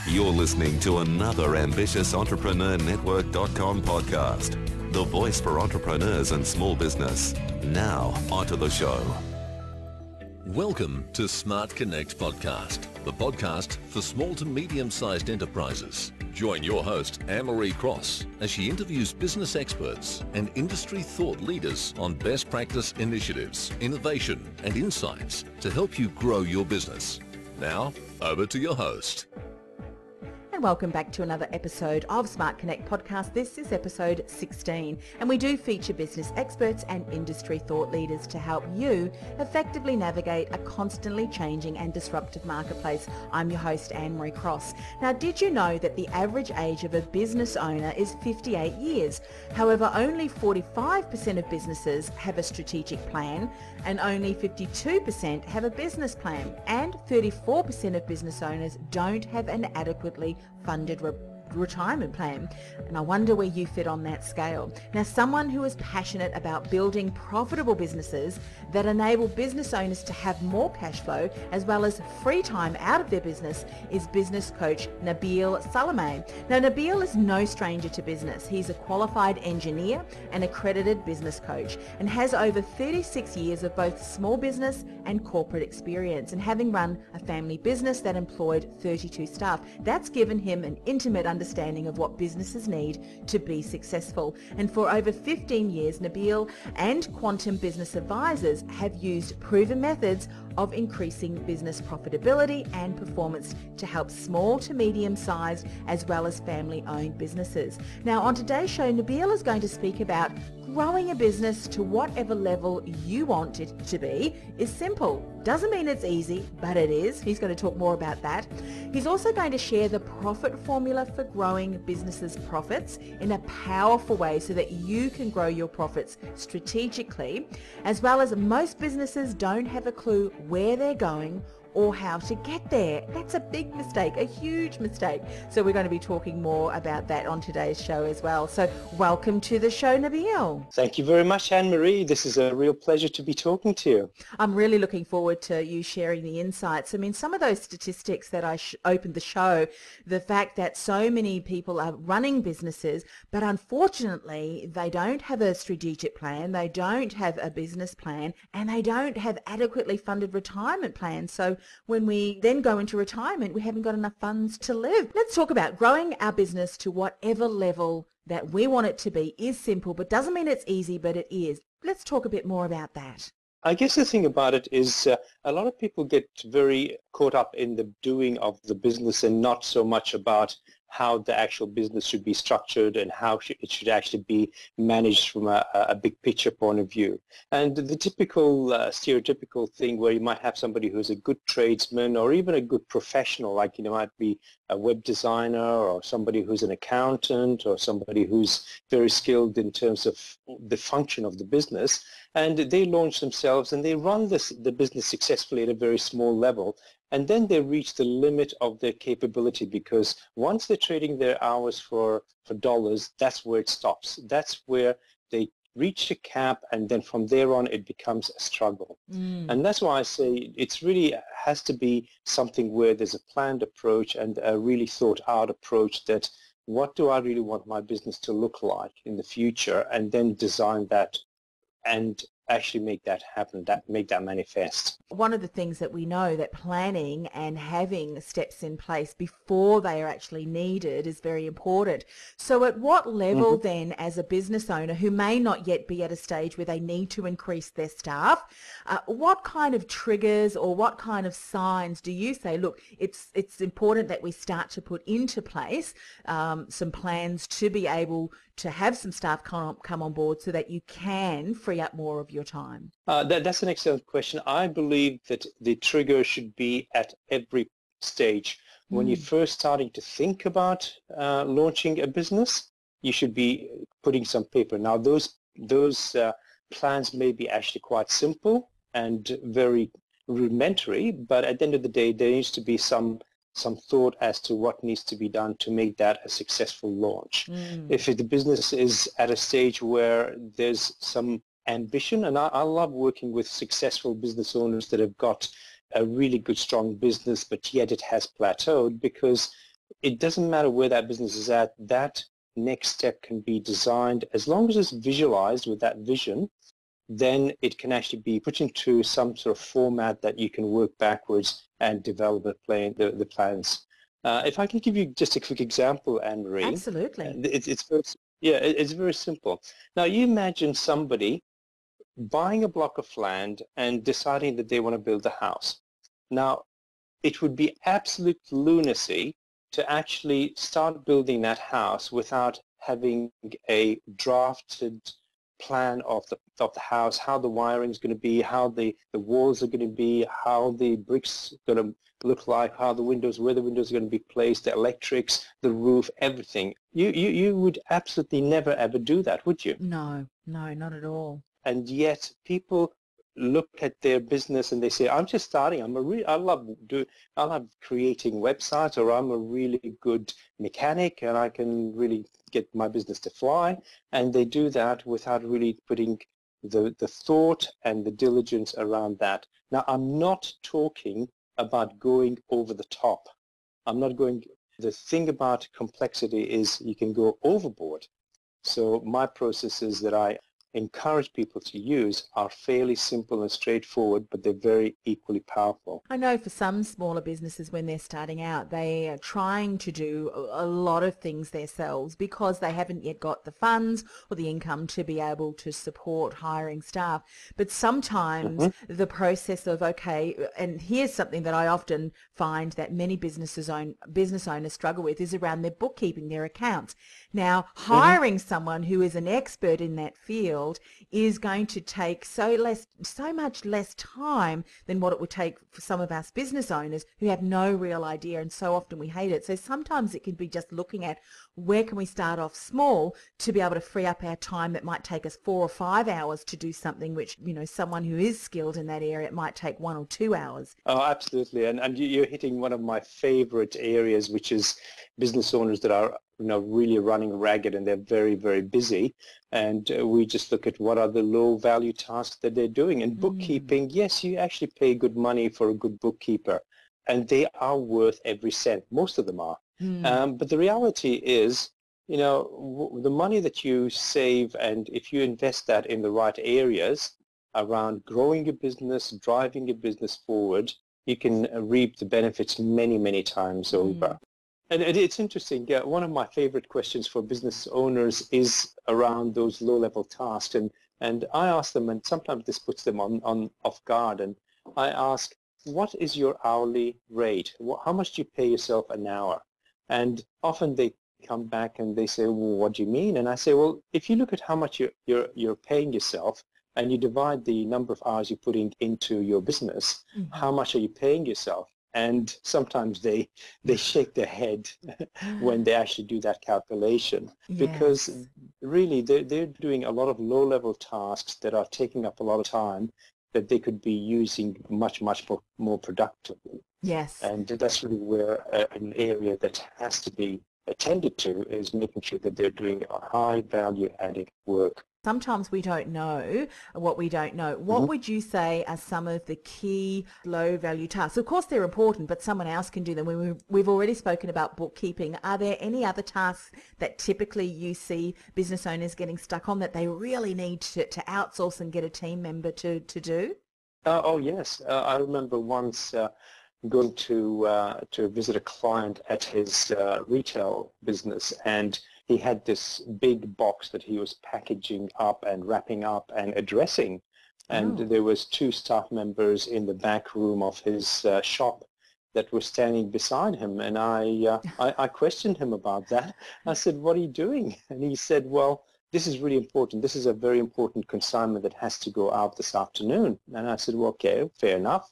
You're listening to another ambitious entrepreneurnetwork.com podcast, the voice for entrepreneurs and small business. Now, onto the show. Welcome to Smart Connect Podcast, the podcast for small to medium-sized enterprises. Join your host, Anne-Marie Cross, as she interviews business experts and industry thought leaders on best practice initiatives, innovation, and insights to help you grow your business. Now, over to your host. And welcome back to another episode of Smart Connect Podcast. This is episode 16, and we do feature business experts and industry thought leaders to help you effectively navigate a constantly changing and disruptive marketplace. I'm your host, Anne-Marie Cross. Now, did you know that the average age of a business owner is 58 years? However, only 45% of businesses have a strategic plan, and only 52% have a business plan, and 34% of business owners don't have an adequately funded retirement plan. And I wonder where you fit on that scale. Now, someone who is passionate about building profitable businesses that enable business owners to have more cash flow as well as free time out of their business is Business Coach Nabil Salameh. Now, Nabil is no stranger to business. He's a qualified engineer and accredited business coach and has over 36 years of both small business and corporate experience, and having run a family business that employed 32 staff. That's given him an intimate understanding of what businesses need to be successful. And for over 15 years, Nabil and Quantum Business Advisors have used proven methods of increasing business profitability and performance to help small to medium-sized as well as family-owned businesses. Now, on today's show, Nabil is going to speak about growing a business to whatever level you want it to be is simple. Doesn't mean it's easy, but it is. He's going to talk more about that. He's also going to share the profit formula for growing businesses' profits in a powerful way so that you can grow your profits strategically, as well as most businesses don't have a clue where they're going or how to get there. That's a big mistake, a huge mistake. So we're going to be talking more about that on today's show as well. So welcome to the show, Nabil. Thank you very much, Anne-Marie. This is a real pleasure to be talking to you. I'm really looking forward to you sharing the insights. I mean, some of those statistics that I opened the show, the fact that so many people are running businesses, but unfortunately they don't have a strategic plan, they don't have a business plan, and they don't have adequately funded retirement plans. So when we then go into retirement, we haven't got enough funds to live. Let's talk about growing our business to whatever level that we want it to be is simple, but doesn't mean it's easy, but it is. Let's talk a bit more about that. I guess the thing about it is a lot of people get very caught up in the doing of the business and not so much about how the actual business should be structured and how it should actually be managed from a big picture point of view. And the typical stereotypical thing where you might have somebody who's a good tradesman or even a good professional, like might be a web designer or somebody who's an accountant or somebody who's very skilled in terms of the function of the business, and they launch themselves and they run the business successfully at a very small level. And then they reach the limit of their capability, because once they're trading their hours for dollars, that's where it stops. That's where they reach a cap, and then from there on it becomes a struggle. And that's why I say it's really has to be something where there's a planned approach and a really thought out approach, that what do I really want my business to look like in the future, and then design that and actually make that happen, make that manifest. One of the things that we know that planning and having steps in place before they are actually needed is very important. So at what level then, as a business owner who may not yet be at a stage where they need to increase their staff, what kind of triggers or what kind of signs do you say, look, it's important that we start to put into place some plans to be able to have some staff come on board so that you can free up more of your time? That's an excellent question. I believe that the trigger should be at every stage. When you're first starting to think about launching a business, you should be putting some paper. Now, those plans may be actually quite simple and very rudimentary, but at the end of the day, there needs to be some thought as to what needs to be done to make that a successful launch. If the business is at a stage where there's some ambition, and I love working with successful business owners that have got a really good, strong business, but yet it has plateaued, because it doesn't matter where that business is at, that next step can be designed as long as it's visualized with that vision. Then it can actually be put into some sort of format that you can work backwards and develop the plans. If I can give you just a quick example, Anne-Marie, Absolutely. it's very simple. Now you imagine somebody buying a block of land and deciding that they want to build a house. Now, it would be absolute lunacy to actually start building that house without having a drafted plan of the house, how the wiring is going to be, how the walls are going to be, how the bricks are going to look like, how the windows, where the windows are going to be placed, the electrics, the roof, everything. You would absolutely never ever do that, would you? No, not at all. And yet people look at their business and they say, I'm just starting. I love creating websites, or I'm a really good mechanic and I can really get my business to fly. And they do that without really putting the thought and the diligence around that. Now, I'm not talking about going over the top. The thing about complexity is you can go overboard. So my processes that I encourage people to use are fairly simple and straightforward, but they're very equally powerful. I know for some smaller businesses when they're starting out, they are trying to do a lot of things themselves because they haven't yet got the funds or the income to be able to support hiring staff. But sometimes the process of, okay, and here's something that I often find that many business owners struggle with is around their bookkeeping, their accounts. Now, hiring someone who is an expert in that field is going to take so much less time than what it would take for some of us business owners who have no real idea, and so often we hate it. So sometimes it can be just looking at where can we start off small to be able to free up our time that might take us 4 or 5 hours to do something which, someone who is skilled in that area, it might take 1 or 2 hours. Oh, absolutely. And you're hitting one of my favorite areas, which is business owners that are really running ragged and they're very, very busy. And we just look at what are the low value tasks that they're doing. And bookkeeping, yes, you actually pay good money for a good bookkeeper, and they are worth every cent. Most of them are. But the reality is, the money that you save, and if you invest that in the right areas around growing your business, driving your business forward, you can reap the benefits many, many times over. And it's interesting. One of my favorite questions for business owners is around those low-level tasks. And I ask them, and sometimes this puts them on off guard, and I ask, what is your hourly rate? How much do you pay yourself an hour? And often they come back and they say, well, what do you mean? And I say, well, if you look at how much you're paying yourself, and you divide the number of hours you're putting into your business, how much are you paying yourself? And sometimes they shake their head when they actually do that calculation, because really they're doing a lot of low-level tasks that are taking up a lot of time that they could be using much, much more productively. Yes. And that's really where an area that has to be attended to is making sure that they're doing a high value added work. Sometimes we don't know what we don't know. What would you say are some of the key low-value tasks? Of course, they're important, but someone else can do them. We've already spoken about bookkeeping. Are there any other tasks that typically you see business owners getting stuck on that they really need to outsource and get a team member to do? Oh, yes. I remember once going to visit a client at his retail business, and he had this big box that he was packaging up and wrapping up and addressing. And there was 2 staff members in the back room of his shop that were standing beside him. And I questioned him about that. I said, what are you doing? And he said, well, this is really important. This is a very important consignment that has to go out this afternoon. And I said, well, okay, fair enough.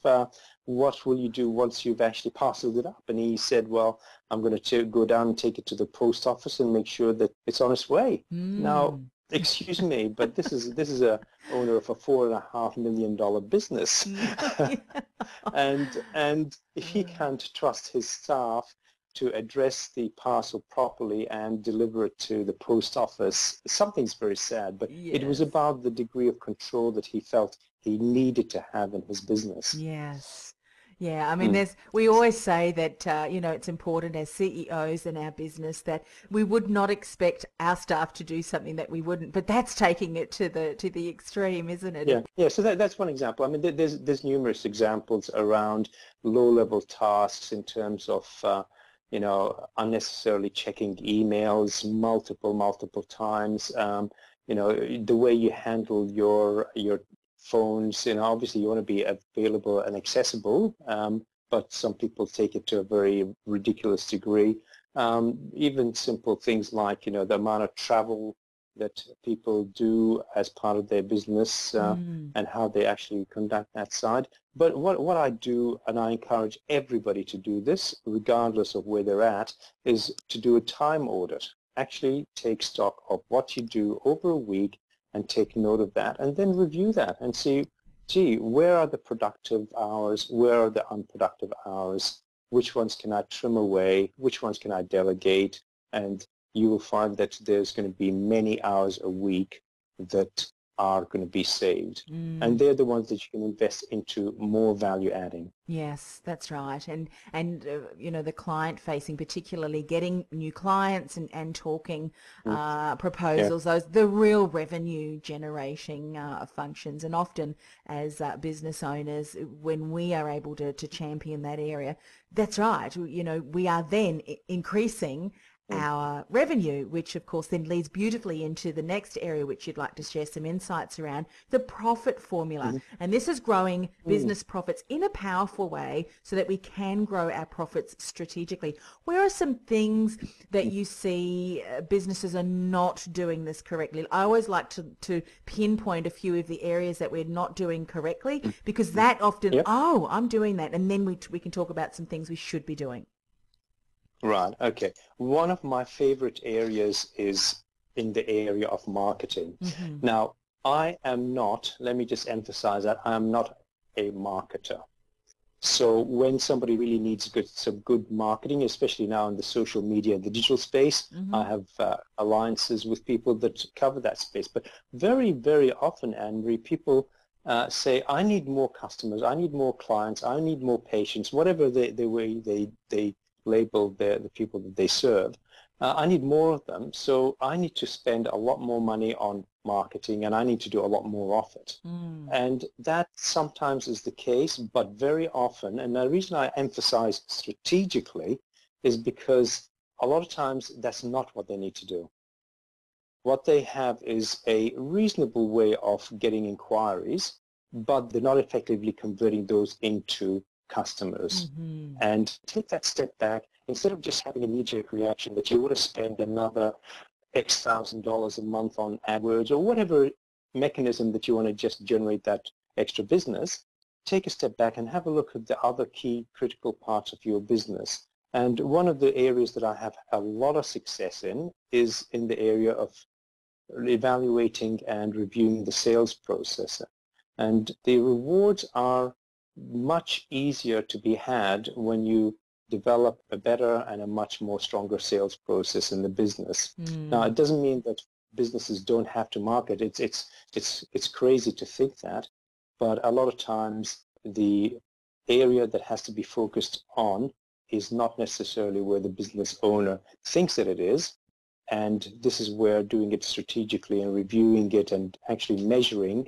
What will you do once you've actually parceled it up? And he said, well, I'm going to go down and take it to the post office and make sure that it's on its way. Now, excuse me, but this is a owner of a $4.5 million business. and if he can't trust his staff to address the parcel properly and deliver it to the post office, something's very sad. But it was about the degree of control that he felt he needed to have in his business. Yes. Yeah, I mean, we always say that, it's important as CEOs in our business that we would not expect our staff to do something that we wouldn't, but that's taking it to the extreme, isn't it? Yeah. So that's one example. I mean, there's numerous examples around low-level tasks in terms of unnecessarily checking emails multiple times. The way you handle your phones. Obviously you want to be available and accessible, but some people take it to a very ridiculous degree. Even simple things like the amount of travel that people do as part of their business and how they actually conduct that side. But what I do, and I encourage everybody to do this, regardless of where they're at, is to do a time audit. Actually take stock of what you do over a week and take note of that, and then review that and see, gee, where are the productive hours, where are the unproductive hours, which ones can I trim away, which ones can I delegate, and you will find that there's going to be many hours a week that are going to be saved. And they're the ones that you can invest into more value adding. Yes, that's right. And the client facing, particularly getting new clients and talking proposals, the real revenue generating functions. And often as business owners, when we are able to champion that area, that's right. We are then increasing our revenue, which of course then leads beautifully into the next area which you'd like to share some insights around, the profit formula. And this is growing business profits in a powerful way so that we can grow our profits strategically. Where are some things that you see businesses are not doing this correctly? I always like to pinpoint a few of the areas that we're not doing correctly, because that often, I'm doing that, and then we can talk about some things we should be doing. Right. Okay. One of my favorite areas is in the area of marketing. Now, I am not, let me just emphasize that, I am not a marketer. So when somebody really needs some good marketing, especially now in the social media and the digital space, I have alliances with people that cover that space. But very, very often, Anne-Marie, people say, I need more customers, I need more clients, I need more patients, whatever the way they label the people that they serve. I need more of them, so I need to spend a lot more money on marketing, and I need to do a lot more of it. And that sometimes is the case, but very often, and the reason I emphasize strategically is because a lot of times that's not what they need to do. What they have is a reasonable way of getting inquiries, but they're not effectively converting those into customers. And take that step back. Instead of just having a knee-jerk reaction that you want to spend another X $1,000 a month on AdWords or whatever mechanism that you want to just generate that extra business, take a step back and have a look at the other key critical parts of your business. And one of the areas that I have a lot of success in is in the area of evaluating and reviewing the sales process. And the rewards are much easier to be had when you develop a better and a much more stronger sales process in the business. Now, it doesn't mean that businesses don't have to market. It's crazy to think that, but a lot of times the area that has to be focused on is not necessarily where the business owner thinks that it is. And this is where doing it strategically and reviewing it and actually measuring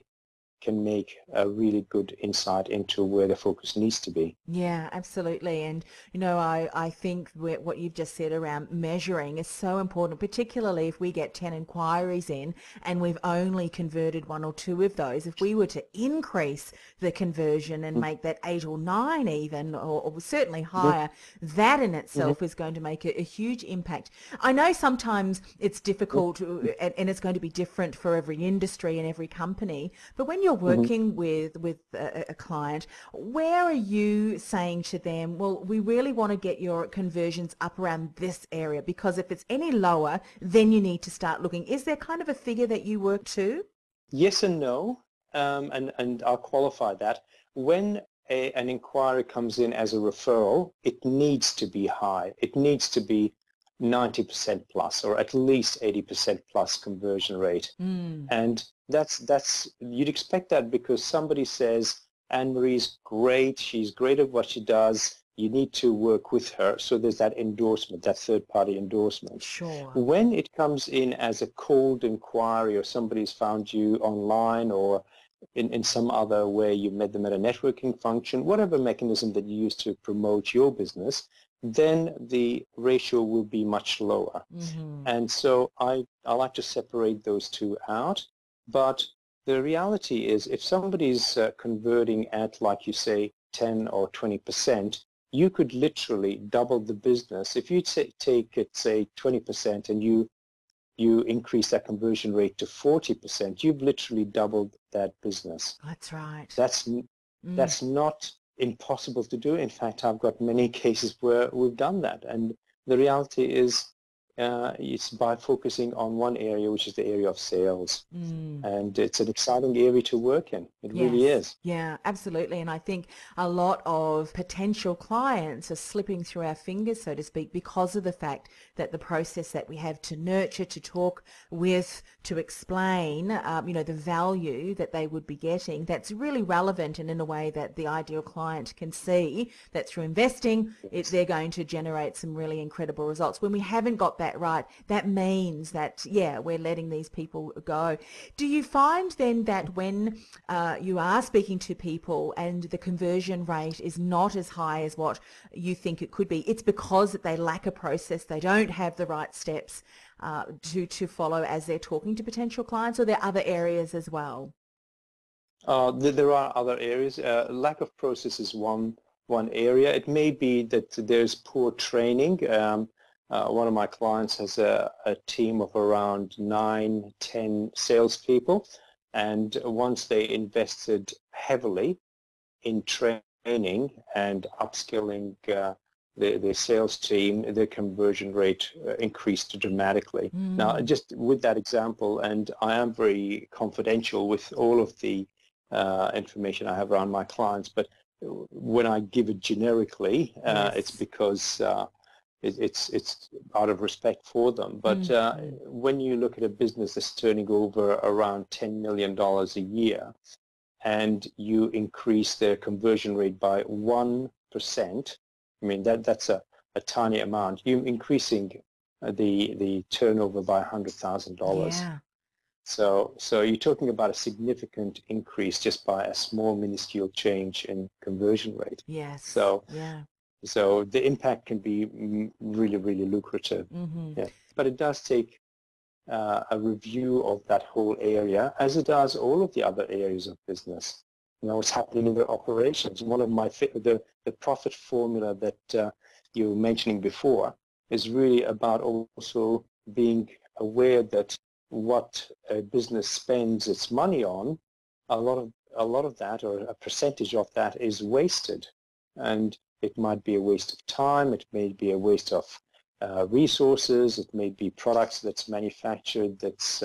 can make a really good insight into where the focus needs to be. Yeah, absolutely. And, I think what you've just said around measuring is so important, particularly if we get 10 inquiries in and we've only converted 1 or 2 of those. If we were to increase the conversion and make that 8 or 9 even, or certainly higher, that in itself is going to make a huge impact. I know sometimes it's difficult and it's going to be different for every industry and every company, but when you're working with a client, where are you saying to them, well, we really want to get your conversions up around this area, because if it's any lower, then you need to start looking. Is there kind of a figure that you work to? Yes and no, and I'll qualify that. When an inquiry comes in as a referral, it needs to be high. It needs to be 90% plus, or at least 80% plus conversion rate. And that's you'd expect that because somebody says, Anne-Marie's great, she's great at what she does, you need to work with her. So there's that endorsement, that third-party endorsement. Sure. When it comes in as a cold inquiry, or somebody's found you online or in some other way, you met them at a networking function, whatever mechanism that you use to promote your business, then the ratio will be much lower. Mm-hmm. And so I like to separate those two out. But the reality is, if somebody's converting at, like you say, 10 or 20%, you could literally double the business. If you take it, say, 20% and you increase that conversion rate to 40%, you've literally doubled that business. That's right. That's not impossible to do. In fact, I've got many cases where we've done that. And the reality is it's by focusing on one area, which is the area of sales. And it's an exciting area to work in. It really is. Yeah, absolutely. And I think a lot of potential clients are slipping through our fingers, so to speak, because of the fact that the process that we have to nurture, to talk with, to explain, the value that they would be getting, that's really relevant and in a way that the ideal client can see that through investing, they're going to generate some really incredible results. When we haven't got that right, that means that, we're letting these people go. Do you find then that when you are speaking to people and the conversion rate is not as high as what you think it could be, it's because they lack a process, they don't have the right steps to follow as they're talking to potential clients, or there are other areas as well? There are other areas. Lack of process is one area. It may be that there's poor training. One of my clients has a team of around 9-10 salespeople, and once they invested heavily in training and upskilling the sales team, their conversion rate increased dramatically. Now, just with that example, and I am very confidential with all of the information I have around my clients, but when I give it generically, it's because it's out of respect for them. But when you look at a business that's turning over around $10 million a year, and you increase their conversion rate by 1%, I mean, that's a tiny amount. You're increasing the turnover by $100,000. Yeah. So you're talking about a significant increase just by a small minuscule change in conversion rate. Yes. So the impact can be really, really lucrative. Yeah. But it does take a review of that whole area, as it does all of the other areas of business. What's happening in their operations. One of my the profit formula that you were mentioning before is really about also being aware that what a business spends its money on, a lot of that, or a percentage of that, is wasted. And it might be a waste of time, it may be a waste of resources, it may be products that's manufactured that's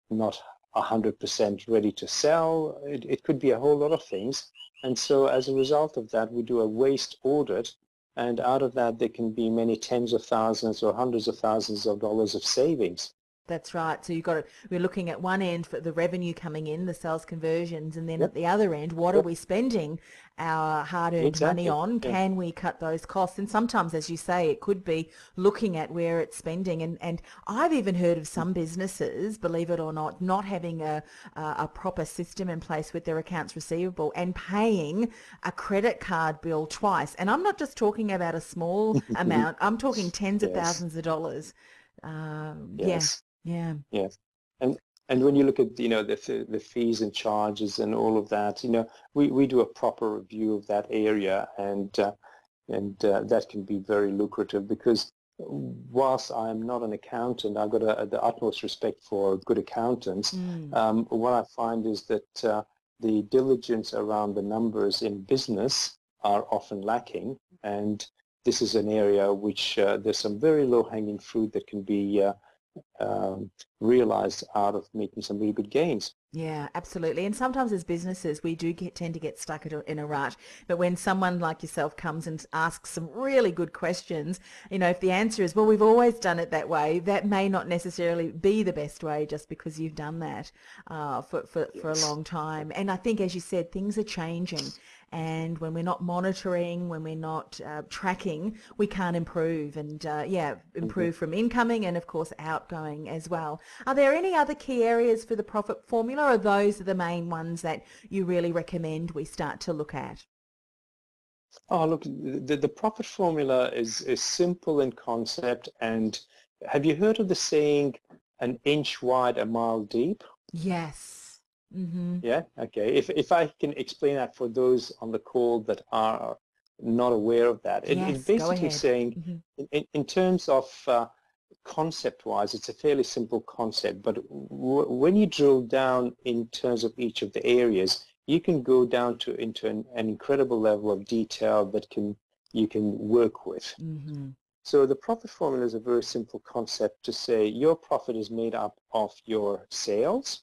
not 100% ready to sell. It could be a whole lot of things. And so as a result of that, we do a waste audit, and out of that there can be many tens of thousands or hundreds of thousands of dollars of savings. That's right. So we're looking at one end for the revenue coming in, the sales conversions, and then at the other end, what are we spending our hard-earned money on? Can we cut those costs? And sometimes, as you say, it could be looking at where it's spending. And I've even heard of some businesses, believe it or not having a proper system in place with their accounts receivable and paying a credit card bill twice. And I'm not just talking about a small amount. I'm talking tens of thousands of dollars. Yes. And when you look at the fees and charges and all of that, we do a proper review of that area, and that can be very lucrative, because whilst I'm not an accountant, I've got the utmost respect for good accountants. What I find is that the diligence around the numbers in business are often lacking, and this is an area which there's some very low-hanging fruit that can be realized out of making some really good gains. Yeah, absolutely. And sometimes as businesses, we do tend to get stuck in a rut. But when someone like yourself comes and asks some really good questions, if the answer is, well, we've always done it that way, that may not necessarily be the best way just because you've done that for a long time. And I think, as you said, things are changing. And when we're not monitoring, when we're not tracking, we can't improve and improve from incoming and of course outgoing as well. Are there any other key areas for the profit formula, or those are the main ones that you really recommend we start to look at? Oh, look, the profit formula is simple in concept. And have you heard of the saying, an inch wide, a mile deep? Yes. Mm-hmm. Yeah, okay. If I can explain that for those on the call that are not aware of that, it's Yes, go basically ahead. saying, Mm-hmm. in terms of concept-wise, it's a fairly simple concept, but when you drill down in terms of each of the areas, you can go down into an incredible level of detail that you can work with. Mm-hmm. So the profit formula is a very simple concept to say your profit is made up of your sales,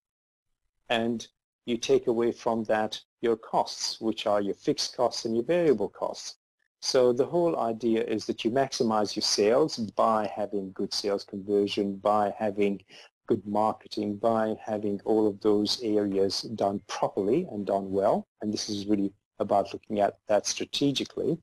and you take away from that your costs, which are your fixed costs and your variable costs. So the whole idea is that you maximize your sales by having good sales conversion, by having good marketing, by having all of those areas done properly and done well. And this is really about looking at that strategically.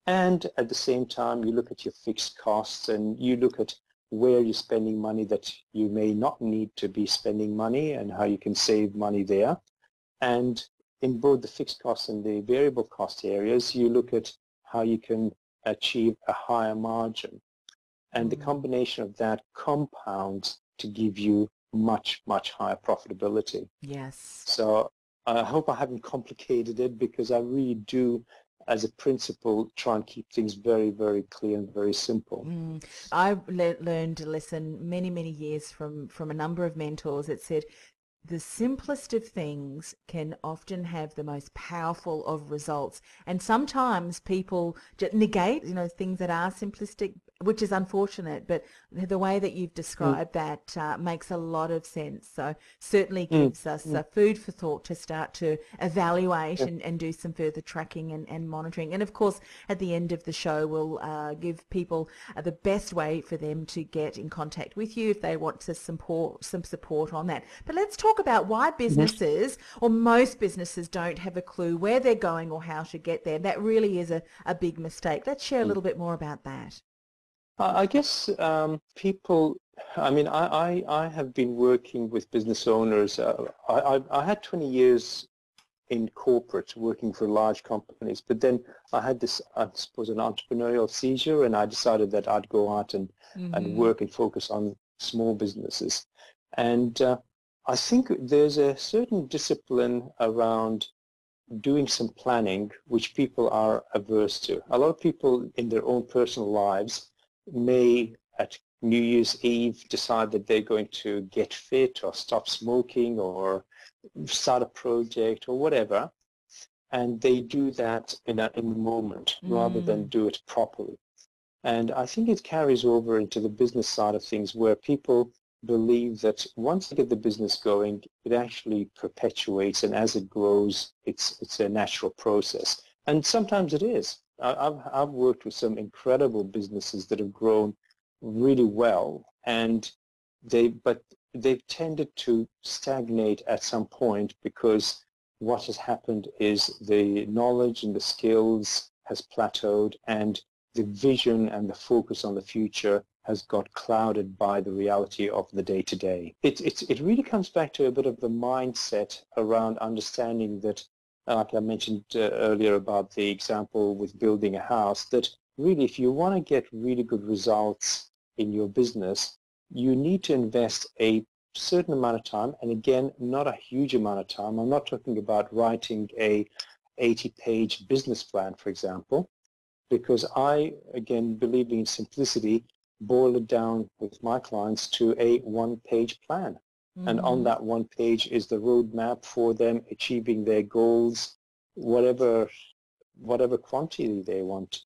And at the same time, you look at your fixed costs and you look at where you're spending money that you may not need to be spending money and how you can save money there. And in both the fixed costs and the variable cost areas, you look at how you can achieve a higher margin. And the combination of that compounds to give you much, much higher profitability. Yes. So I hope I haven't complicated it, because I really do, as a principle, try and keep things very, very clear and very simple. I learned a lesson many, many years from a number of mentors that said the simplest of things can often have the most powerful of results. And sometimes people just negate, things that are simplistic, which is unfortunate, but the way that you've described that makes a lot of sense. So certainly gives us food for thought to start to evaluate and do some further tracking and monitoring. And of course, at the end of the show, we'll give people the best way for them to get in contact with you if they want some support on that. But let's talk about why businesses, or most businesses, don't have a clue where they're going or how to get there. That really is a big mistake. Let's share a little bit more about that. I guess people, I have been working with business owners. I had 20 years in corporate working for large companies, but then I had this, I suppose, an entrepreneurial seizure, and I decided that I'd go out and work and focus on small businesses. And I think there's a certain discipline around doing some planning which people are averse to. A lot of people in their own personal lives may at New Year's Eve decide that they're going to get fit or stop smoking or start a project or whatever, and they do that in the moment rather than do it properly. And I think it carries over into the business side of things, where people believe that once they get the business going, it actually perpetuates, and as it grows, it's a natural process. And sometimes it is. I've worked with some incredible businesses that have grown really well, and they've tended to stagnate at some point, because what has happened is the knowledge and the skills has plateaued, and the vision and the focus on the future has got clouded by the reality of the day-to-day. It really comes back to a bit of the mindset around understanding that, like I mentioned earlier about the example with building a house, that really if you want to get really good results in your business, you need to invest a certain amount of time, and again, not a huge amount of time. I'm not talking about writing a 80-page business plan, for example, because I, again, believing in simplicity, boil it down with my clients to a one-page plan. And on that one page is the roadmap for them achieving their goals, whatever quantity they want.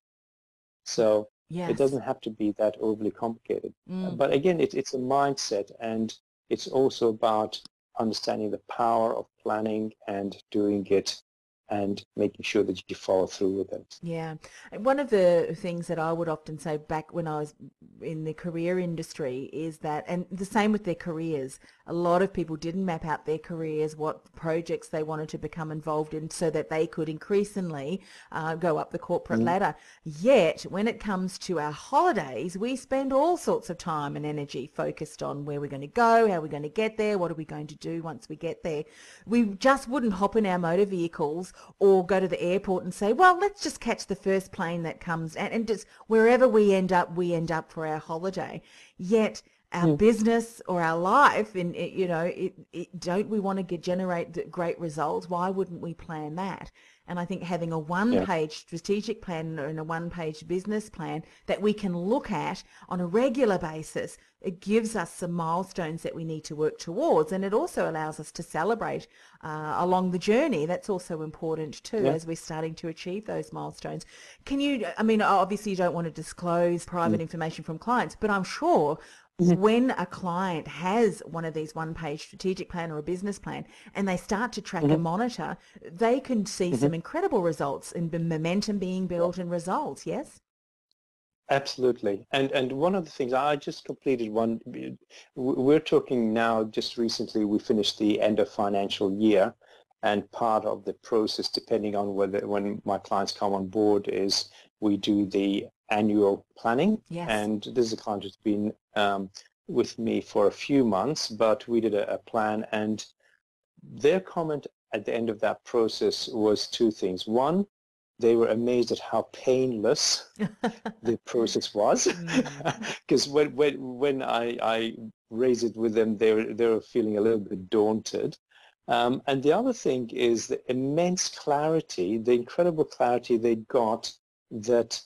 So It Yes. doesn't have to be that overly complicated. But again, it's a mindset, and it's also about understanding the power of planning and doing it and making sure that you follow through with it. Yeah. And one of the things that I would often say back when I was in the career industry is that, and the same with their careers, a lot of people didn't map out their careers, what projects they wanted to become involved in so that they could increasingly go up the corporate ladder. Yet, when it comes to our holidays, we spend all sorts of time and energy focused on where we're going to go, how we're going to get there, what are we going to do once we get there. We just wouldn't hop in our motor vehicles or go to the airport and say, well, let's just catch the first plane that comes, and just wherever we end up for our holiday. Yet our business or our life, and don't we want to generate great results? Why wouldn't we plan that? And I think having a one-page strategic plan and a one-page business plan that we can look at on a regular basis, it gives us some milestones that we need to work towards, and it also allows us to celebrate along the journey. That's also important too, as we're starting to achieve those milestones. Can you, I mean, obviously you don't want to disclose private information from clients, but I'm sure when a client has one of these one-page strategic plan or a business plan and they start to track and monitor, they can see some incredible results and momentum being built and results, yes? Absolutely. And one of the things, I just completed one, we're talking now, just recently we finished the end of financial year, and part of the process, depending on when my clients come on board, is we do the annual planning. Yes. And this is a client who's been with me for a few months, but we did a plan, and their comment at the end of that process was two things. One, they were amazed at how painless the process was, because when I raised it with them, they were feeling a little bit daunted. And the other thing is the immense clarity, the incredible clarity they got, that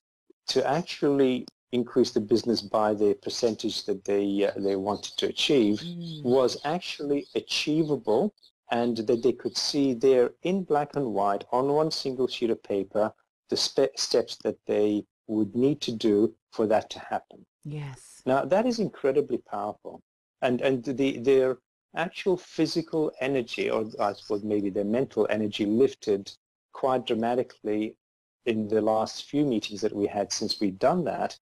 to actually increase the business by the percentage that they wanted to achieve was actually achievable, and that they could see there in black and white on one single sheet of paper the steps that they would need to do for that to happen. Yes. Now that is incredibly powerful, and their actual physical energy, or I suppose maybe their mental energy, lifted quite dramatically in the last few meetings that we had since we've done that,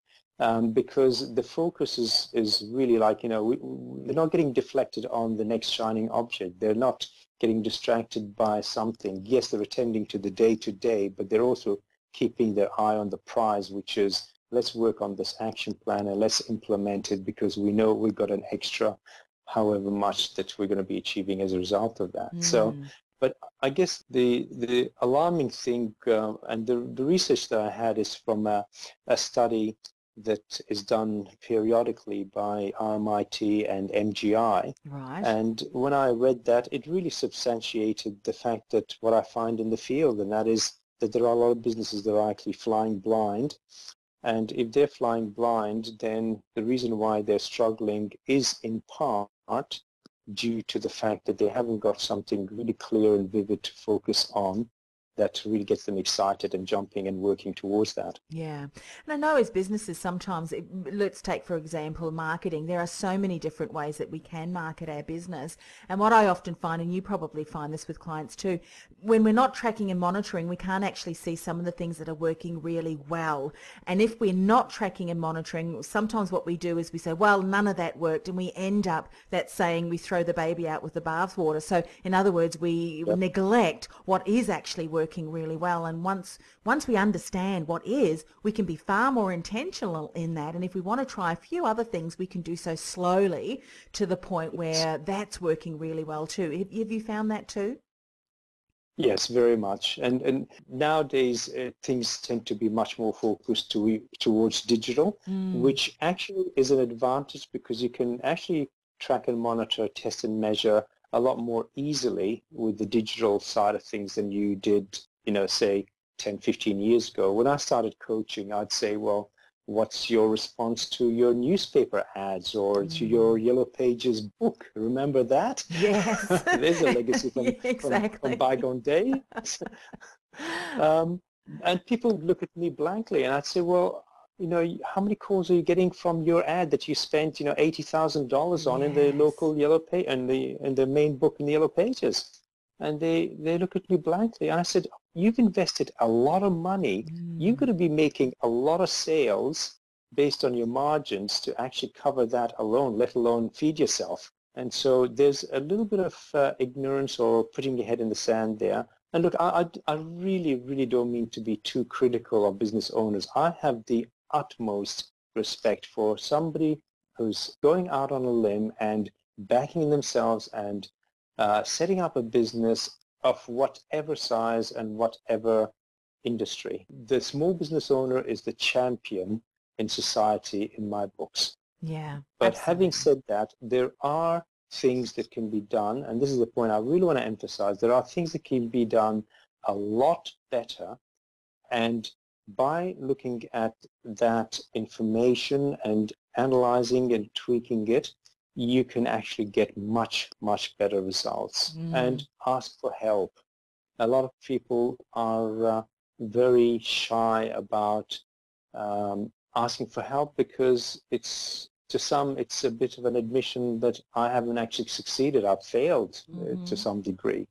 because the focus is really like, they're not getting deflected on the next shining object. They're not getting distracted by something. Yes, they're attending to the day-to-day, but they're also keeping their eye on the prize, which is, let's work on this action plan and let's implement it, because we know we've got an extra however much that we're going to be achieving as a result of that. So, but I guess the alarming thing, and the research that I had is from a study that is done periodically by RMIT and MGI. Right. And when I read that, it really substantiated the fact that what I find in the field, and that is that there are a lot of businesses that are actually flying blind. And if they're flying blind, then the reason why they're struggling is in part due to the fact that they haven't got something really clear and vivid to focus on that really gets them excited and jumping and working towards that. Yeah. And I know as businesses sometimes, let's take for example marketing, there are so many different ways that we can market our business. And what I often find, and you probably find this with clients too, when we're not tracking and monitoring, we can't actually see some of the things that are working really well. And if we're not tracking and monitoring, sometimes what we do is we say, well, none of that worked, and we end up that saying we throw the baby out with the bathwater. So in other words, we neglect what is actually working really well. And once we understand what is, we can be far more intentional in that. And if we want to try a few other things, we can do so slowly to the point where that's working really well too. Have you found that too? Yes, very much. And nowadays things tend to be much more focused towards digital, which actually is an advantage, because you can actually track and monitor, test and measure a lot more easily with the digital side of things than you did, say 10, 15 years ago. When I started coaching, I'd say, well, what's your response to your newspaper ads or to your Yellow Pages book? Remember that? Yes. There's a legacy from, Yeah, exactly. from bygone days. And people would look at me blankly, and I'd say, well, how many calls are you getting from your ad that you spent, $80,000 on in the local yellow page and the main book in the yellow pages? And they look at me blankly. And I said, you've invested a lot of money. You're going to be making a lot of sales based on your margins to actually cover that alone, let alone feed yourself. And so there's a little bit of ignorance or putting your head in the sand there. And look, I really, really don't mean to be too critical of business owners. I have the utmost respect for somebody who's going out on a limb and backing themselves and setting up a business of whatever size and whatever industry. The small business owner is the champion in society in my books. Yeah. But absolutely. having said that, there are things that can be done, and this is the point I really want to emphasize. There are things that can be done a lot better, and by looking at that information and analyzing and tweaking it, you can actually get much, much better results. And ask for help. A lot of people are very shy about asking for help because to some it's a bit of an admission that I haven't actually succeeded. I've failed to some degree.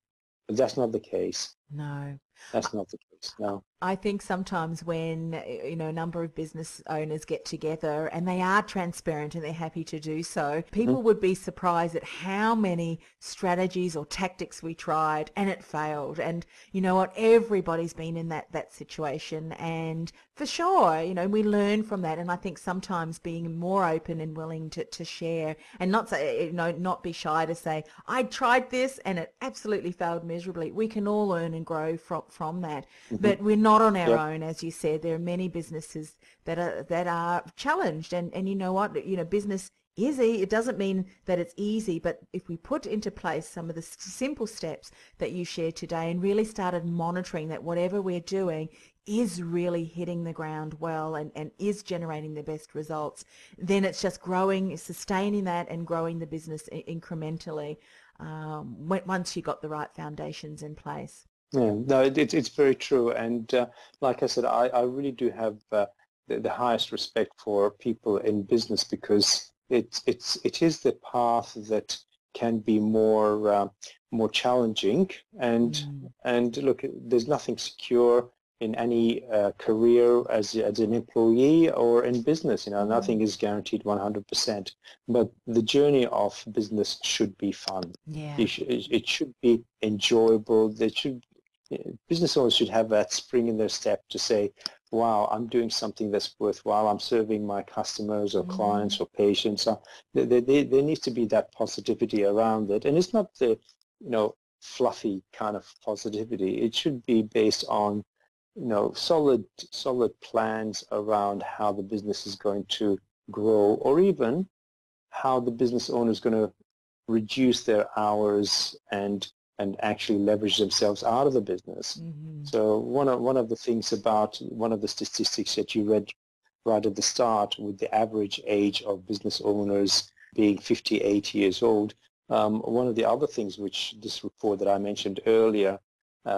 But that's not the case. No. That's not the case, no. I think sometimes when, a number of business owners get together and they are transparent and they're happy to do so, people would be surprised at how many strategies or tactics we tried and it failed. And you know what? Everybody's been in that situation. And for sure, we learn from that. And I think sometimes being more open and willing to share and not say, not be shy to say, I tried this and it absolutely failed miserably. We can all learn and grow from that. But we're not on our own, as you said. There are many businesses that are challenged, and you know what? Business is easy. It doesn't mean that it's easy, but if we put into place some of the simple steps that you shared today and really started monitoring that whatever we're doing is really hitting the ground well and is generating the best results, then it's just growing, sustaining that and growing the business incrementally once you got the right foundations in place. Yeah, no, it's very true. And like I said, I really do have the highest respect for people in business because it is the path that can be more challenging. And look, there's nothing secure in any career as an employee or in business. Nothing is guaranteed 100%. But the journey of business should be fun. Yeah. It should be enjoyable. Business owners should have that spring in their step to say, wow, I'm doing something that's worthwhile. I'm serving my customers or clients or patients. There needs to be that positivity around it. And it's not the, fluffy kind of positivity. It should be based on, solid plans around how the business is going to grow, or even how the business owner is going to reduce their hours and actually leverage themselves out of the business. So one of the things about one of the statistics that you read right at the start, with the average age of business owners being 58 years old, one of the other things which this report that I mentioned earlier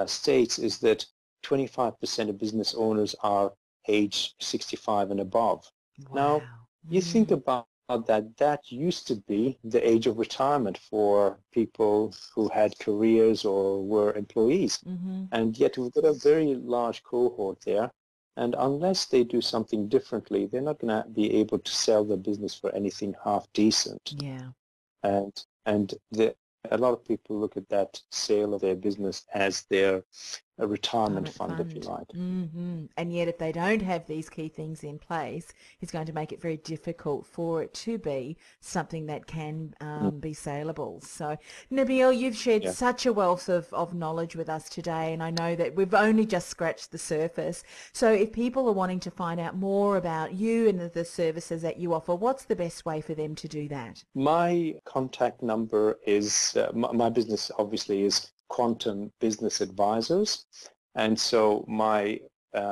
states is that 25% of business owners are age 65 and above. Wow. Now, you think about that used to be the age of retirement for people who had careers or were employees. And yet we've got a very large cohort there. And unless they do something differently, they're not going to be able to sell their business for anything half decent. Yeah. And a lot of people look at that sale of their business as their retirement fund, if you like. And yet if they don't have these key things in place, it's going to make it very difficult for it to be something that can be saleable. So Nabil, you've shared such a wealth of knowledge with us today, and I know that we've only just scratched the surface. So if people are wanting to find out more about you and the services that you offer, what's the best way for them to do that? My contact number is, my business obviously is Quantum Business Advisors, and so my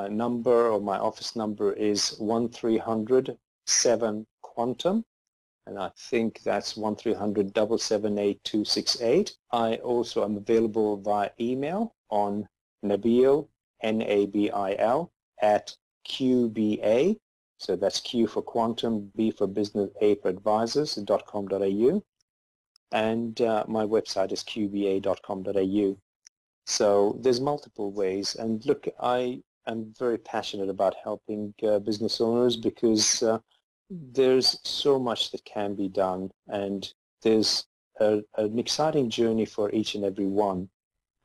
number or my office number is 1300-7-QUANTUM, and I think that's 1300-778-268. I also am available via email on Nabil, Nabil, @QBA, So that's Q for quantum, B for business, A for advisors.com.au. And my website is qba.com.au. So there's multiple ways. And look, I am very passionate about helping business owners because there's so much that can be done, and there's an exciting journey for each and every one,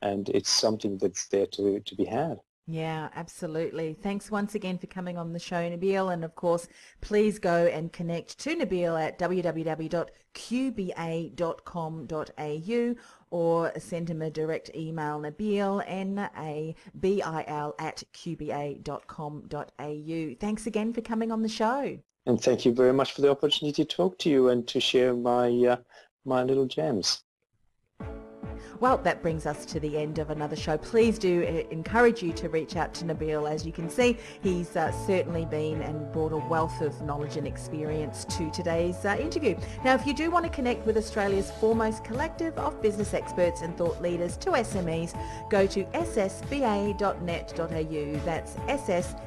and it's something that's there to be had. Yeah, absolutely. Thanks once again for coming on the show, Nabil. And of course, please go and connect to Nabil at www.qba.com.au or send him a direct email, Nabil, Nabil at qba.com.au. Thanks again for coming on the show. And thank you very much for the opportunity to talk to you and to share my my little gems. Well, that brings us to the end of another show. Please do encourage you to reach out to Nabil. As you can see, he's certainly been and brought a wealth of knowledge and experience to today's interview. Now, if you do want to connect with Australia's foremost collective of business experts and thought leaders to SMEs, go to ssba.net.au. That's ssba.net.au.